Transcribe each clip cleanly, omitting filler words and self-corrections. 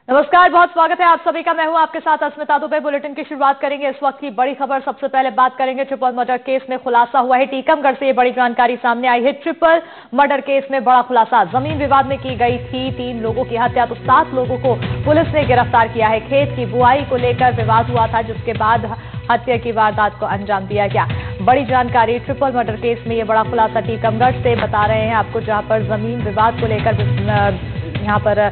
नमस्कार, बहुत स्वागत है आप सभी का। मैं हूं आपके साथ अस्मिता दुबे। बुलेटिन की शुरुआत करेंगे इस वक्त की बड़ी खबर। सबसे पहले बात करेंगे ट्रिपल मर्डर केस में खुलासा हुआ है। टीकमगढ़ से ये बड़ी जानकारी सामने आई है। ट्रिपल मर्डर केस में बड़ा खुलासा। जमीन विवाद में की गई थी 3 लोगों की हत्या, तो 7 लोगों को पुलिस ने गिरफ्तार किया है। खेत की बुआई को लेकर विवाद हुआ था, जिसके बाद हत्या की वारदात को अंजाम दिया गया। बड़ी जानकारी ट्रिपल मर्डर केस में ये बड़ा खुलासा टीकमगढ़ से बता रहे हैं आपको, जहां पर जमीन विवाद को लेकर यहाँ पर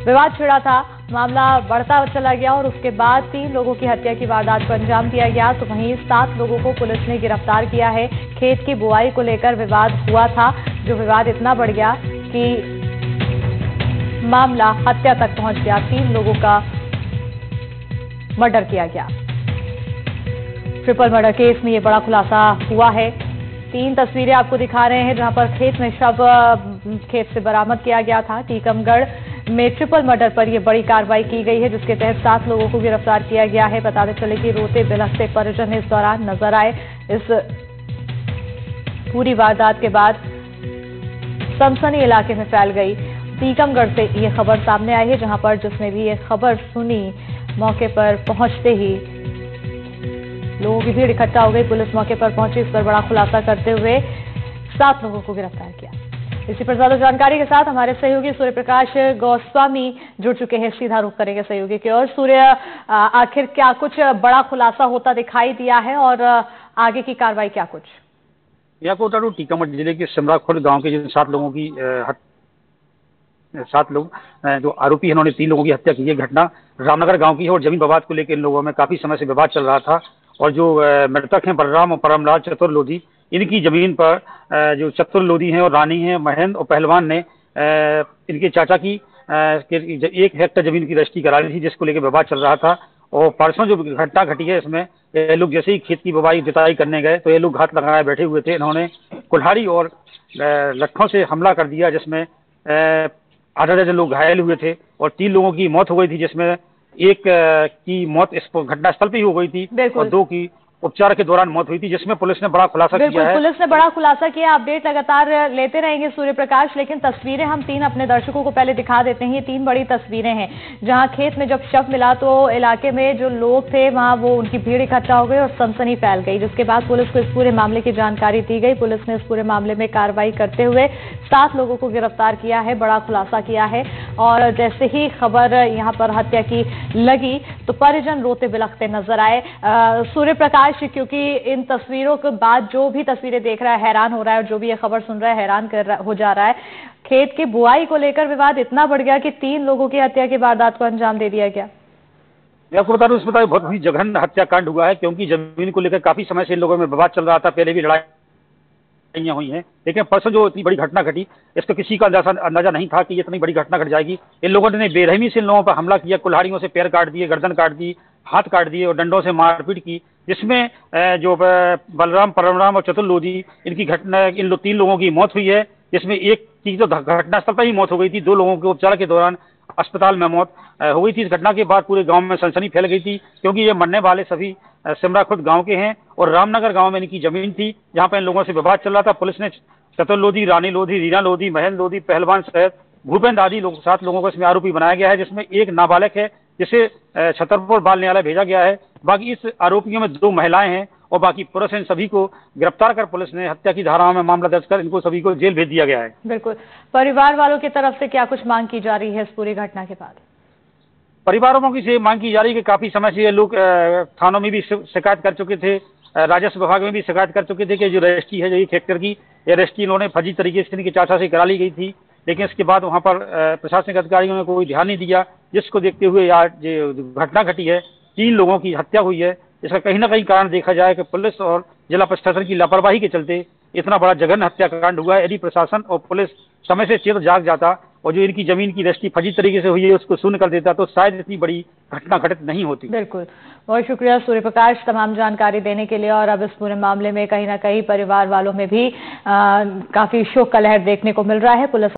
विवाद छिड़ा था। मामला बढ़ता चला गया और उसके बाद 3 लोगों की हत्या की वारदात को अंजाम दिया गया। तो वहीं 7 लोगों को पुलिस ने गिरफ्तार किया है। खेत की बुआई को लेकर विवाद हुआ था, जो विवाद इतना बढ़ गया कि मामला हत्या तक पहुंच गया। 3 लोगों का मर्डर किया गया। ट्रिपल मर्डर केस में ये बड़ा खुलासा हुआ है। 3 तस्वीरें आपको दिखा रहे हैं, जहां पर खेत में शव खेत से बरामद किया गया था। टीकमगढ़ में ट्रिपल मर्डर पर यह बड़ी कार्रवाई की गई है, जिसके तहत 7 लोगों को गिरफ्तार किया गया है। बताते चले कि रोते बिलखते परिजन इस दौरान नजर आए। इस पूरी वारदात के बाद सनसनी इलाके में फैल गई। टीकमगढ़ से यह खबर सामने आई है, जहां पर जिसने भी ये खबर सुनी, मौके पर पहुंचते ही लोगों की भीड़ इकट्ठा हो गई। पुलिस मौके पर पहुंची, इस पर बड़ा खुलासा करते हुए 7 लोगों को गिरफ्तार किया। इसी पर ज्यादा जानकारी के साथ हमारे सहयोगी सूर्य प्रकाश गोस्वामी जुड़ चुके हैं। सीधा रुख करेंगे सहयोगी की ओर। सूर्य, आखिर क्या कुछ बड़ा खुलासा होता दिखाई दिया है और आगे की कार्रवाई क्या कुछ? आपको बता दूं, टीकमगढ़ जिले के सिमरा खुर्द गांव के जिन 7 लोगों की 7 लोग जो आरोपी हैं, उन्होंने 3 लोगों की हत्या की है। घटना रामनगर गांव की है और जमीन विवाद को लेकर इन लोगों में काफी समय से विवाद चल रहा था। और जो मृतक हैं बलराम और परमलाल चतुर्लोधी, इनकी जमीन पर जो चतुर्लोधी हैं और रानी हैं महेंद्र और पहलवान ने इनके चाचा की 1 हेक्टेयर जमीन की रजिस्ट्री करा ली थी, जिसको लेकर विवाद चल रहा था। और परसों जो घटना घटी है, इसमें ये लोग जैसे ही खेत की बुवाई जुताई करने गए, तो ये लोग घात लगाए बैठे हुए थे। इन्होंने कुल्हाड़ी और लट्ठों से हमला कर दिया, जिसमें आधा दर्जन लोग घायल हुए थे और 3 लोगों की मौत हो गई थी, जिसमें एक की मौत इस घटनास्थल पर ही हो गई थी और 2 की उपचार के दौरान मौत हुई थी, जिसमें पुलिस ने बड़ा खुलासा किया है। पुलिस ने बड़ा खुलासा किया। अपडेट लगातार लेते रहेंगे सूर्य प्रकाश, लेकिन तस्वीरें हम 3 अपने दर्शकों को पहले दिखा देते हैं। ये 3 बड़ी तस्वीरें हैं, जहां खेत में जब शव मिला तो इलाके में जो लोग थे वहां वो उनकी भीड़ इकट्ठा हो गई और सनसनी फैल गई, जिसके बाद पुलिस को इस पूरे मामले की जानकारी दी गई। पुलिस ने इस पूरे मामले में कार्रवाई करते हुए 7 लोगों को गिरफ्तार किया है, बड़ा खुलासा किया है। और जैसे ही खबर यहाँ पर हत्या की लगी तो परिजन रोते बिलखते नजर आए। सूर्य प्रकाश, क्योंकि इन तस्वीरों के बाद जो भी तस्वीरें देख रहा है हैरान हो रहा है, और जो भी ये खबर सुन रहा है हैरान हो जा रहा है। खेत की बुआई को लेकर विवाद इतना बढ़ गया कि 3 लोगों की हत्या की वारदात को अंजाम दे दिया गया। मैं आपको बता दूं, इसमें बहुत ही जघन्य हत्याकांड हुआ है, क्योंकि जमीन को लेकर काफी समय से इन लोगों में विवाद चल रहा था। पहले भी लड़ाइयां हुई हैं, लेकिन परसों जो इतनी बड़ी घटना घटी, इसको किसी का अंदाजा नहीं था कि ये इतनी बड़ी घटना घट जाएगी। इन लोगों ने बेरहमी से इन लोगों पर हमला किया, कुल्हाड़ियों से पैर काट दिए, गर्दन काट दी, हाथ काट दिए और डंडों से मारपीट की, जिसमें जो बलराम, परमराम और चतुर्लोधी, इनकी घटना इन 3 लोगों की मौत हुई है, जिसमें एक की तो घटनास्थल पर ही मौत हो गई थी। 2 लोगों के उपचार के दौरान अस्पताल में मौत हो गई थी। इस घटना के बाद पूरे गांव में सनसनी फैल गई थी, क्योंकि ये मरने वाले सभी सिमरा खुर्द गांव के हैं और रामनगर गांव में इनकी जमीन थी, जहां पर इन लोगों से विवाद चल रहा था। पुलिस ने चतुर्लोधी, रानी लोधी, रीना लोधी, महेंद्र लोधी, पहलवान सहित भूपेंद्र आदि 7 लोगों को इसमें आरोपी बनाया गया है, जिसमें एक नाबालिग है, जिसे छतरपुर बाल न्यायालय भेजा गया है। बाकी इस आरोपियों में 2 महिलाएं हैं और बाकी पुरुष। इन सभी को गिरफ्तार कर पुलिस ने हत्या की धाराओं में मामला दर्ज कर इनको सभी को जेल भेज दिया गया है। बिल्कुल। परिवार वालों की तरफ से क्या कुछ मांग की जा रही है इस पूरी घटना के बाद? परिवारों की से मांग की जा रही है कि काफी समय से ये लोग थानों में भी शिकायत कर चुके थे, राजस्व विभाग में भी शिकायत कर चुके थे कि जो रजिस्ट्री है, जो 1 हेक्टेयर की ये रजिस्ट्री इन्होंने फर्जी तरीके से इनके चाचा से करा ली गई थी, लेकिन इसके बाद वहां पर प्रशासनिक अधिकारियों ने कोई ध्यान नहीं दिया, जिसको देखते हुए आज जो घटना घटी है, 3 लोगों की हत्या हुई है। इसका कहीं ना कहीं कारण देखा जाए कि पुलिस और जिला प्रशासन की लापरवाही के चलते इतना बड़ा जघन्य हत्याकांड हुआ है। यदि प्रशासन और पुलिस समय से चेत जाग जाता और जो इनकी जमीन की रजिस्ट्री फर्जी तरीके से हुई है उसको शून्य कर देता, तो शायद इतनी बड़ी घटना घटित नहीं होती। बिल्कुल, बहुत शुक्रिया सूर्य प्रकाश तमाम जानकारी देने के लिए। और अब इस पूरे मामले में कहीं ना कहीं परिवार वालों में भी काफी शोक का लहर देखने को मिल रहा है। पुलिस